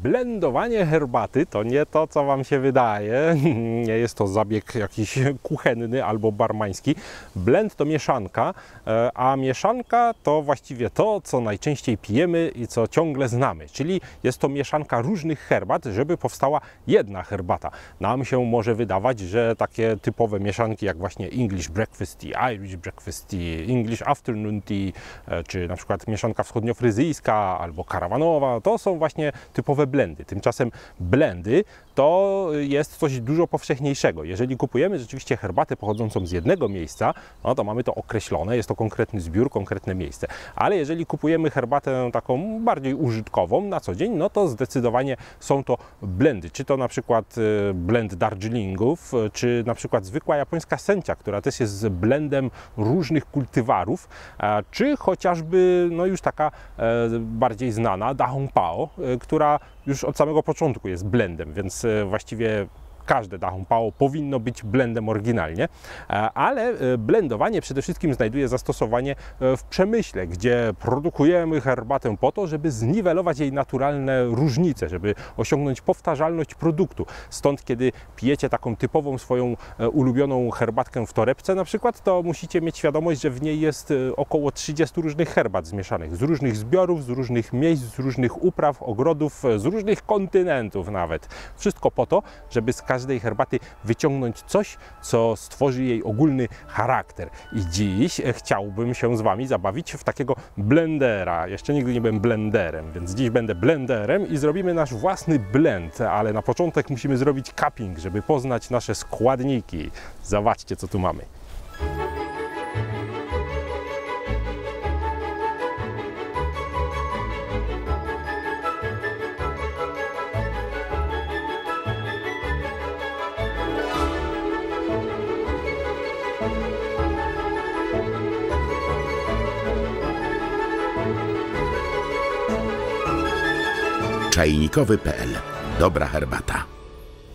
Blendowanie herbaty to nie to, co Wam się wydaje. Nie jest to zabieg jakiś kuchenny albo barmański. Blend to mieszanka, a mieszanka to właściwie to, co najczęściej pijemy i co ciągle znamy. Czyli jest to mieszanka różnych herbat, żeby powstała jedna herbata. Nam się może wydawać, że takie typowe mieszanki jak właśnie English Breakfast Tea, Irish Breakfast Tea, English Afternoon Tea, czy na przykład mieszanka wschodniofryzyjska albo karawanowa, to są właśnie typowe blendy. Tymczasem blendy to jest coś dużo powszechniejszego. Jeżeli kupujemy rzeczywiście herbatę pochodzącą z jednego miejsca, no to mamy to określone, jest to konkretny zbiór, konkretne miejsce. Ale jeżeli kupujemy herbatę taką bardziej użytkową na co dzień, no to zdecydowanie są to blendy. Czy to na przykład blend Darjeelingów, czy na przykład zwykła japońska sencha, która też jest blendem różnych kultywarów, czy chociażby no już taka bardziej znana Da Hong Pao, która już od samego początku jest blendem, więc właściwie każde Da Hong Pao powinno być blendem oryginalnie, ale blendowanie przede wszystkim znajduje zastosowanie w przemyśle, gdzie produkujemy herbatę po to, żeby zniwelować jej naturalne różnice, żeby osiągnąć powtarzalność produktu. Stąd kiedy pijecie taką typową swoją ulubioną herbatkę w torebce na przykład, to musicie mieć świadomość, że w niej jest około 30 różnych herbat zmieszanych, z różnych zbiorów, z różnych miejsc, z różnych upraw, ogrodów, z różnych kontynentów nawet. Wszystko po to, żeby z każdej herbaty wyciągnąć coś, co stworzy jej ogólny charakter. I dziś chciałbym się z Wami zabawić w takiego blendera. Jeszcze nigdy nie byłem blenderem, więc dziś będę blenderem i zrobimy nasz własny blend, ale na początek musimy zrobić cupping, żeby poznać nasze składniki. Zobaczcie, co tu mamy. Czajnikowy.pl. Dobra herbata.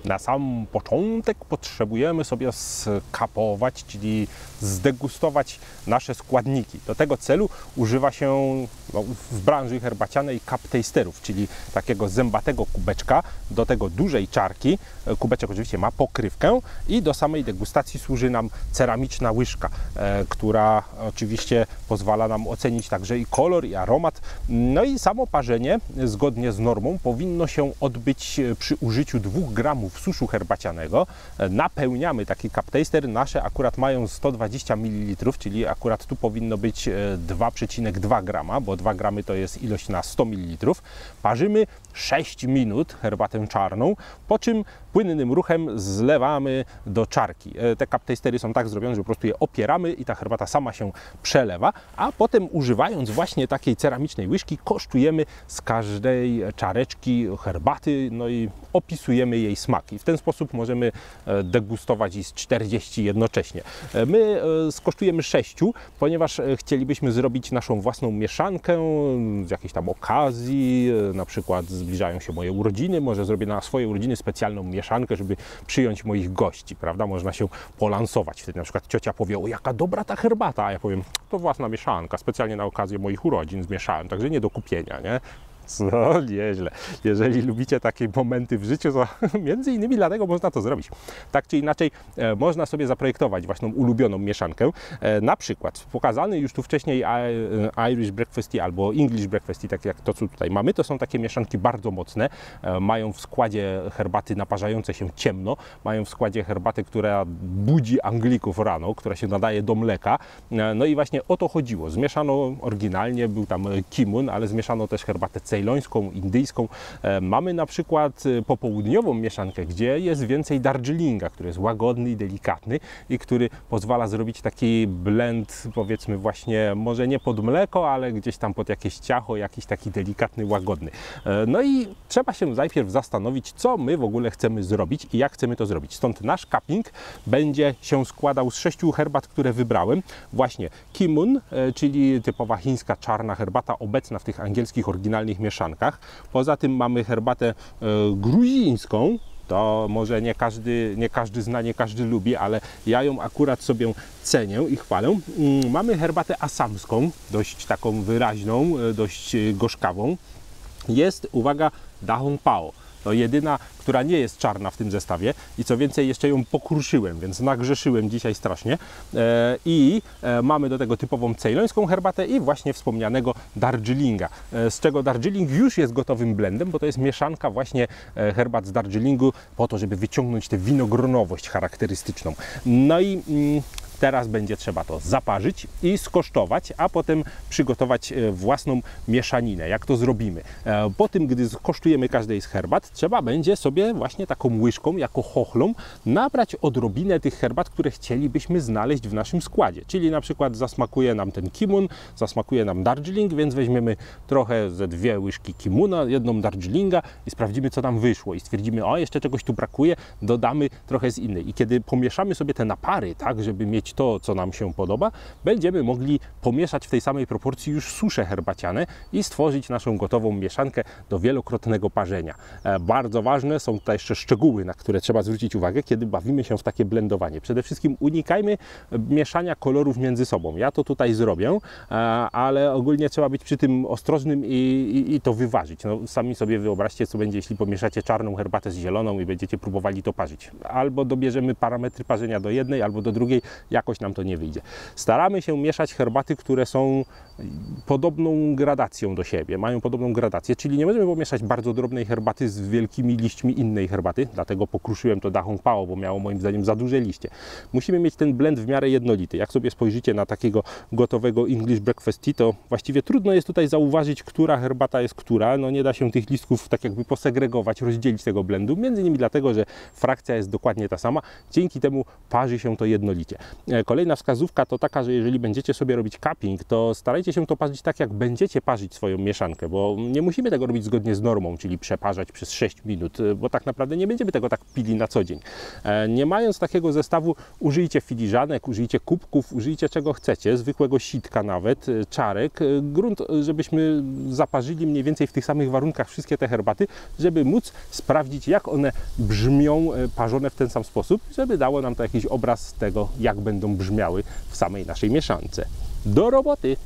Na sam początek potrzebujemy sobie skapować, czyli zdegustować nasze składniki. Do tego celu używa się w branży herbacianej cup tasterów, czyli takiego zębatego kubeczka, do tego dużej czarki. Kubeczek oczywiście ma pokrywkę i do samej degustacji służy nam ceramiczna łyżka, która oczywiście pozwala nam ocenić także i kolor, i aromat. No i samo parzenie zgodnie z normą powinno się odbyć przy użyciu 2 gramów suszu herbacianego. Napełniamy taki cup taster, nasze akurat mają 120 ml, czyli akurat tu powinno być 2,2 grama, bo 2 gramy to jest ilość na 100 ml. Parzymy 6 minut herbatę czarną, po czym płynnym ruchem zlewamy do czarki. Te cup tastery są tak zrobione, że po prostu je opieramy i ta herbata sama się przelewa, a potem używając właśnie takiej ceramicznej łyżki kosztujemy z każdej czareczki herbaty, no i opisujemy jej smak. I w ten sposób możemy degustować i z 40 jednocześnie. My skosztujemy 6, ponieważ chcielibyśmy zrobić naszą własną mieszankę z jakiejś tam okazji, na przykład zbliżają się moje urodziny, może zrobię na swoje urodziny specjalną mieszankę, żeby przyjąć moich gości, prawda? Można się polansować. Wtedy na przykład ciocia powie: o, jaka dobra ta herbata, a ja powiem: to własna mieszanka, specjalnie na okazję moich urodzin zmieszałem, także nie do kupienia, nie? No, nieźle. Jeżeli lubicie takie momenty w życiu, to między innymi dlatego można to zrobić. Tak czy inaczej, można sobie zaprojektować własną ulubioną mieszankę. Na przykład pokazany już tu wcześniej Irish Breakfast Tea albo English Breakfast Tea, tak jak to, co tutaj mamy, to są takie mieszanki bardzo mocne. Mają w składzie herbaty naparzające się ciemno, mają w składzie herbaty, która budzi Anglików rano, która się nadaje do mleka. No i właśnie o to chodziło. Zmieszano oryginalnie, był tam kimun, ale zmieszano też herbatę cejlońską, indyjską. Mamy na przykład popołudniową mieszankę, gdzie jest więcej Darjeelinga, który jest łagodny i delikatny i który pozwala zrobić taki blend, powiedzmy właśnie, może nie pod mleko, ale gdzieś tam pod jakieś ciacho, jakiś taki delikatny, łagodny. No i trzeba się najpierw zastanowić, co my w ogóle chcemy zrobić i jak chcemy to zrobić. Stąd nasz cupping będzie się składał z 6 herbat, które wybrałem. Właśnie kimun, czyli typowa chińska czarna herbata, obecna w tych angielskich oryginalnych mieszankach. Poza tym mamy herbatę gruzińską. To może nie każdy zna, nie każdy lubi, ale ja ją akurat sobie cenię i chwalę. Mamy herbatę asamską, dość taką wyraźną, dość gorzkawą. Jest, uwaga, Da Hong Pao. To jedyna, która nie jest czarna w tym zestawie i co więcej jeszcze ją pokruszyłem, więc nagrzeszyłem dzisiaj strasznie. Mamy do tego typową cejlońską herbatę i właśnie wspomnianego Darjeelinga, z czego Darjeeling już jest gotowym blendem, bo to jest mieszanka właśnie herbat z Darjeelingu po to, żeby wyciągnąć tę winogronowość charakterystyczną. No i teraz będzie trzeba to zaparzyć i skosztować, a potem przygotować własną mieszaninę. Jak to zrobimy? Po tym, gdy skosztujemy każdej z herbat, trzeba będzie sobie właśnie taką łyżką, jako chochlą, nabrać odrobinę tych herbat, które chcielibyśmy znaleźć w naszym składzie. Czyli na przykład zasmakuje nam ten Kimun, zasmakuje nam Darjeeling, więc weźmiemy trochę ze 2 łyżki Kimuna, 1 Darjeelinga i sprawdzimy, co nam wyszło. I stwierdzimy, o, jeszcze czegoś tu brakuje, dodamy trochę z innej. I kiedy pomieszamy sobie te napary, tak, żeby mieć to, co nam się podoba, będziemy mogli pomieszać w tej samej proporcji już susze herbaciane i stworzyć naszą gotową mieszankę do wielokrotnego parzenia. Bardzo ważne są tutaj jeszcze szczegóły, na które trzeba zwrócić uwagę, kiedy bawimy się w takie blendowanie. Przede wszystkim unikajmy mieszania kolorów między sobą. Ja to tutaj zrobię, ale ogólnie trzeba być przy tym ostrożnym i to wyważyć. No, sami sobie wyobraźcie, co będzie, jeśli pomieszacie czarną herbatę z zieloną i będziecie próbowali to parzyć. Albo dobierzemy parametry parzenia do jednej, albo do drugiej, jakoś nam to nie wyjdzie. Staramy się mieszać herbaty, które są podobną gradacją do siebie, mają podobną gradację, czyli nie możemy pomieszać bardzo drobnej herbaty z wielkimi liśćmi innej herbaty, dlatego pokruszyłem to Da Hong Pao, bo miało moim zdaniem za duże liście. Musimy mieć ten blend w miarę jednolity. Jak sobie spojrzycie na takiego gotowego English Breakfast Tea, to właściwie trudno jest tutaj zauważyć, która herbata jest która. No nie da się tych listków tak jakby posegregować, rozdzielić tego blendu, między innymi dlatego, że frakcja jest dokładnie ta sama, dzięki temu parzy się to jednolicie. Kolejna wskazówka to taka, że jeżeli będziecie sobie robić cupping, to starajcie się to parzyć tak, jak będziecie parzyć swoją mieszankę, bo nie musimy tego robić zgodnie z normą, czyli przeparzać przez 6 minut, bo tak naprawdę nie będziemy tego tak pili na co dzień. Nie mając takiego zestawu, użyjcie filiżanek, użyjcie kubków, użyjcie czego chcecie, zwykłego sitka nawet, czarek, grunt, żebyśmy zaparzyli mniej więcej w tych samych warunkach wszystkie te herbaty, żeby móc sprawdzić, jak one brzmią parzone w ten sam sposób, żeby dało nam to jakiś obraz tego, jak będą brzmiały w samej naszej mieszance. Do roboty!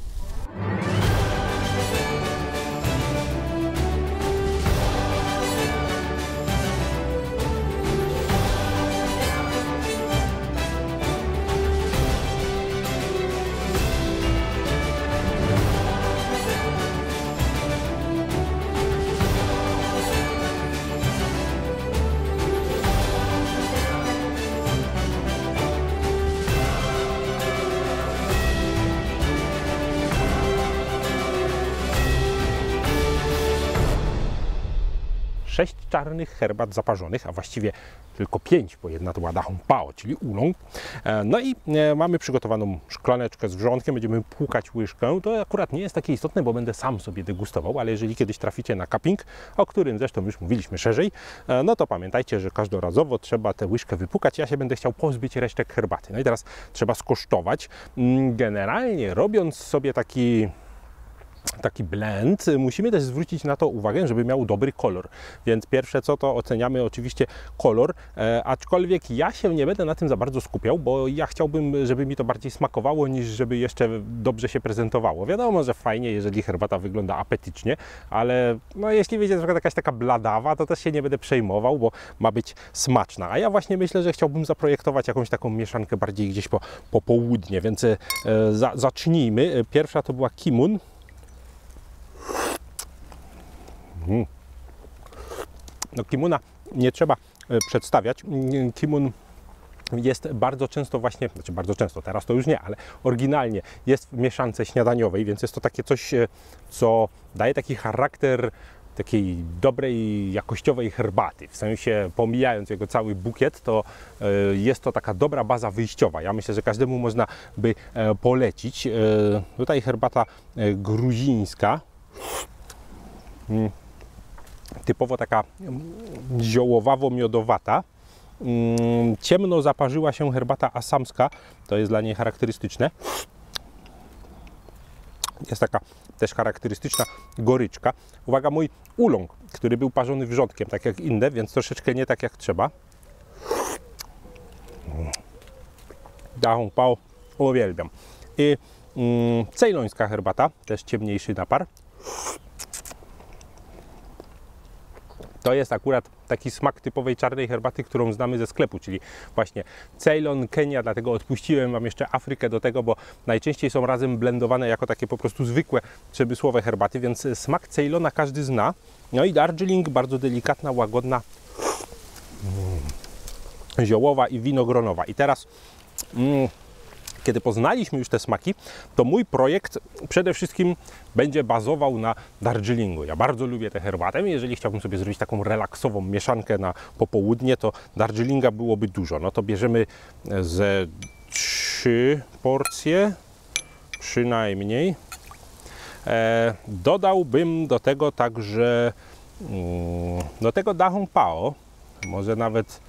Sześć czarnych herbat zaparzonych, a właściwie tylko 5, bo jedna to była Da Hong Pao, czyli oolong. No i mamy przygotowaną szklaneczkę z wrzątkiem, będziemy płukać łyżkę. To akurat nie jest takie istotne, bo będę sam sobie degustował, ale jeżeli kiedyś traficie na cupping, o którym zresztą już mówiliśmy szerzej, no to pamiętajcie, że każdorazowo trzeba tę łyżkę wypłukać. Ja się będę chciał pozbyć resztek herbaty. No i teraz trzeba skosztować. Generalnie robiąc sobie taki blend, musimy też zwrócić na to uwagę, żeby miał dobry kolor. Więc pierwsze co, to oceniamy oczywiście kolor, aczkolwiek ja się nie będę na tym za bardzo skupiał, bo ja chciałbym, żeby mi to bardziej smakowało, niż żeby jeszcze dobrze się prezentowało. Wiadomo, że fajnie, jeżeli herbata wygląda apetycznie, ale no, jeśli wyjdzie na przykład jakaś taka bladawa, to też się nie będę przejmował, bo ma być smaczna. A ja właśnie myślę, że chciałbym zaprojektować jakąś taką mieszankę bardziej gdzieś po południe, więc zacznijmy. Pierwsza to była Kimun. No, Kimuna nie trzeba przedstawiać. Kimun jest bardzo często właśnie, znaczy bardzo często, teraz to już nie, ale oryginalnie jest w mieszance śniadaniowej, więc jest to takie coś, co daje taki charakter takiej dobrej, jakościowej herbaty. W sensie, pomijając jego cały bukiet, to jest to taka dobra baza wyjściowa. Ja myślę, że każdemu można by polecić. Tutaj herbata gruzińska. Typowo taka ziołowawo-miodowata. Ciemno zaparzyła się herbata asamska, to jest dla niej charakterystyczne. Jest taka też charakterystyczna goryczka. Uwaga, mój oolong, który był parzony wrzątkiem, tak jak inne, więc troszeczkę nie tak jak trzeba. Da Hong Pao uwielbiam. I cejlońska herbata, też ciemniejszy napar. To jest akurat taki smak typowej czarnej herbaty, którą znamy ze sklepu, czyli właśnie Ceylon, Kenia, dlatego odpuściłem Wam jeszcze Afrykę do tego, bo najczęściej są razem blendowane jako takie po prostu zwykłe przemysłowe herbaty, więc smak Ceylona każdy zna. No i Darjeeling, bardzo delikatna, łagodna, ziołowa i winogronowa. I teraz kiedy poznaliśmy już te smaki, to mój projekt przede wszystkim będzie bazował na Darjeelingu. Ja bardzo lubię tę herbatę. Jeżeli chciałbym sobie zrobić taką relaksową mieszankę na popołudnie, to Darjeelinga byłoby dużo. No to bierzemy ze 3 porcje przynajmniej. Dodałbym do tego także do tego Da Hong Pao, może nawet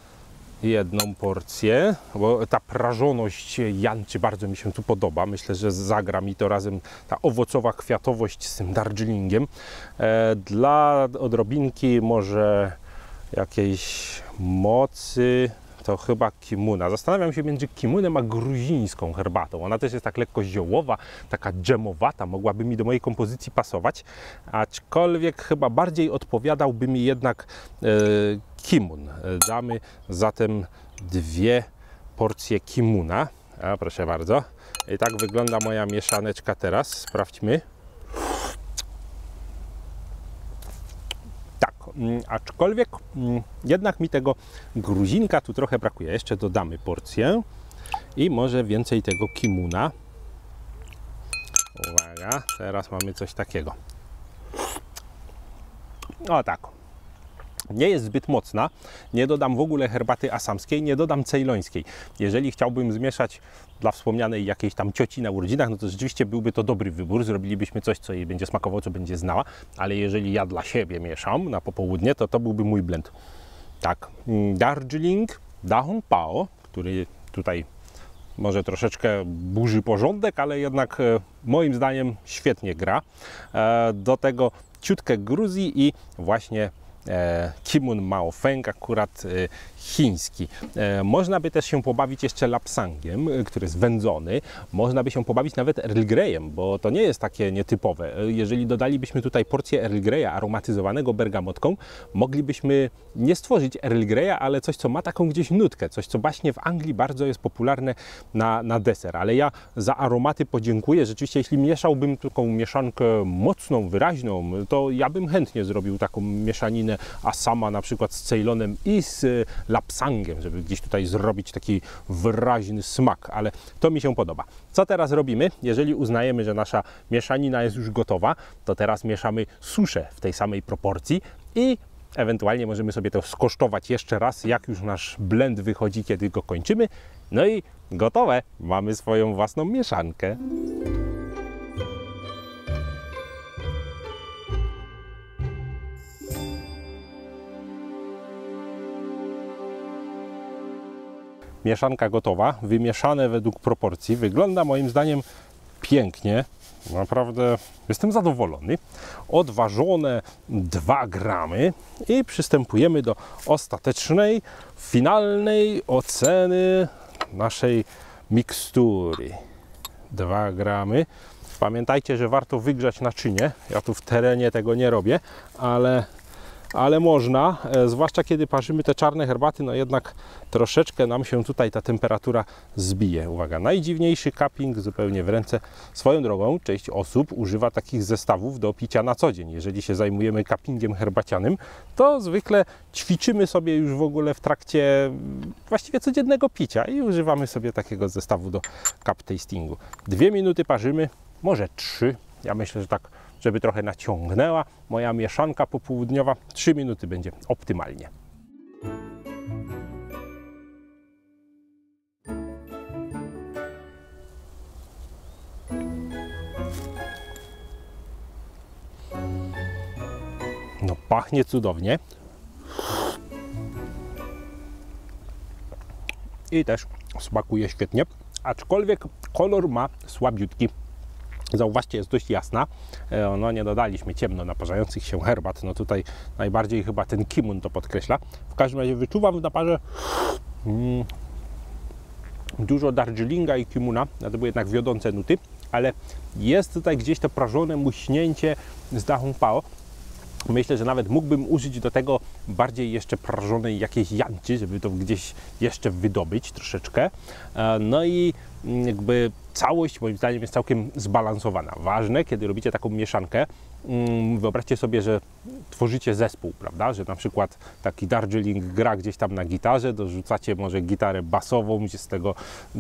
jedną porcję, bo ta prażoność janczy bardzo mi się tu podoba. Myślę, że zagra mi to razem ta owocowa kwiatowość z tym Darjeelingiem. Dla odrobinki może jakiejś mocy to chyba kimuna. Zastanawiam się między kimunem a gruzińską herbatą. Ona też jest tak lekko ziołowa, taka dżemowata, mogłaby mi do mojej kompozycji pasować, aczkolwiek chyba bardziej odpowiadałby mi jednak kimun. Damy zatem 2 porcje kimuna. A proszę bardzo. I tak wygląda moja mieszaneczka teraz. Sprawdźmy. Tak, aczkolwiek jednak mi tego gruzinka tu trochę brakuje. Jeszcze dodamy porcję i może więcej tego kimuna. Uwaga, teraz mamy coś takiego. O tak. Nie jest zbyt mocna, nie dodam w ogóle herbaty asamskiej, nie dodam cejlońskiej. Jeżeli chciałbym zmieszać dla wspomnianej jakiejś tam cioci na urodzinach, no to rzeczywiście byłby to dobry wybór, zrobilibyśmy coś, co jej będzie smakowało, co będzie znała, ale jeżeli ja dla siebie mieszam na popołudnie, to byłby mój blend. Tak, Darjeeling, Da Hong Pao, który tutaj może troszeczkę burzy porządek, ale jednak moim zdaniem świetnie gra. Do tego ciutkę Gruzji i właśnie Kimun Mao Feng, akurat chiński. Można by też się pobawić jeszcze lapsangiem, który jest wędzony. Można by się pobawić nawet Earl Greyem, bo to nie jest takie nietypowe. Jeżeli dodalibyśmy tutaj porcję Earl Greya aromatyzowanego bergamotką, moglibyśmy nie stworzyć Earl Greya, ale coś, co ma taką gdzieś nutkę, coś, co właśnie w Anglii bardzo jest popularne na deser. Ale ja za aromaty podziękuję. Rzeczywiście, jeśli mieszałbym taką mieszankę mocną, wyraźną, to ja bym chętnie zrobił taką mieszaninę Asama na przykład z Ceylonem i z lapsangiem, żeby gdzieś tutaj zrobić taki wyraźny smak, ale to mi się podoba. Co teraz robimy? Jeżeli uznajemy, że nasza mieszanina jest już gotowa, to teraz mieszamy suszę w tej samej proporcji i ewentualnie możemy sobie to skosztować jeszcze raz, jak już nasz blend wychodzi, kiedy go kończymy. No i gotowe! Mamy swoją własną mieszankę. Mieszanka gotowa, wymieszane według proporcji. Wygląda moim zdaniem pięknie. Naprawdę jestem zadowolony. Odważone 2 gramy i przystępujemy do ostatecznej, finalnej oceny naszej mikstury. 2 gramy. Pamiętajcie, że warto wygrzać naczynie. Ja tu w terenie tego nie robię, ale można, zwłaszcza kiedy parzymy te czarne herbaty, no jednak troszeczkę nam się tutaj ta temperatura zbije. Uwaga, najdziwniejszy cupping zupełnie w ręce. Swoją drogą, część osób używa takich zestawów do picia na co dzień. Jeżeli się zajmujemy cuppingiem herbacianym, to zwykle ćwiczymy sobie już w ogóle w trakcie właściwie codziennego picia i używamy sobie takiego zestawu do cup tastingu. 2 minuty parzymy, może 3. Ja myślę, że tak, żeby trochę naciągnęła moja mieszanka popołudniowa. 3 minuty będzie optymalnie. No, pachnie cudownie. I też smakuje świetnie, aczkolwiek kolor ma słabiutki. Zauważcie, jest dość jasna. No, nie dodaliśmy ciemno naparzających się herbat. No tutaj najbardziej chyba ten kimun to podkreśla. W każdym razie wyczuwam w naparze dużo Darjeelinga i kimuna. To były jednak wiodące nuty, ale jest tutaj gdzieś to prażone muśnięcie z Da Hong Pao. Myślę, że nawet mógłbym użyć do tego bardziej jeszcze prażonej jakiejś janczy, żeby to gdzieś jeszcze wydobyć troszeczkę. No i jakby całość moim zdaniem jest całkiem zbalansowana. Ważne, kiedy robicie taką mieszankę, wyobraźcie sobie, że tworzycie zespół, prawda, że na przykład taki Darjeeling gra gdzieś tam na gitarze, dorzucacie może gitarę basową, gdzie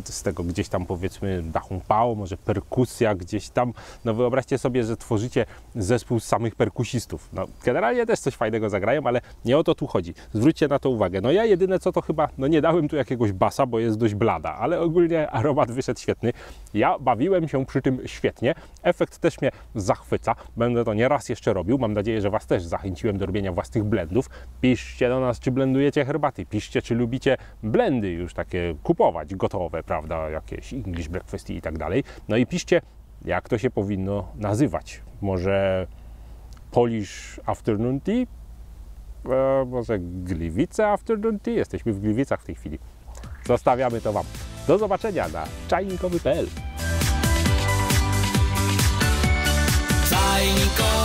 z tego gdzieś tam powiedzmy dachą pao, może perkusja gdzieś tam, no wyobraźcie sobie, że tworzycie zespół z samych perkusistów. No generalnie też coś fajnego zagrają, ale nie o to tu chodzi. Zwróćcie na to uwagę. No ja jedyne co to chyba, no nie dałem tu jakiegoś basa, bo jest dość blada, ale ogólnie aromat wyszedł świetny. Ja bawiłem się przy tym świetnie. Efekt też mnie zachwyca. Będę to nieraz jeszcze robił. Mam nadzieję, że Was też zachęciłem do robienia własnych blendów. Piszcie do nas, czy blendujecie herbaty. Piszcie, czy lubicie blendy już takie kupować, gotowe, prawda, jakieś English breakfast i tak dalej. No i piszcie, jak to się powinno nazywać. Może Polish afternoon tea? Może Gliwice afternoon tea? Jesteśmy w Gliwicach w tej chwili. Zostawiamy to Wam. Do zobaczenia na czajnikowy.pl. Czajnikowy.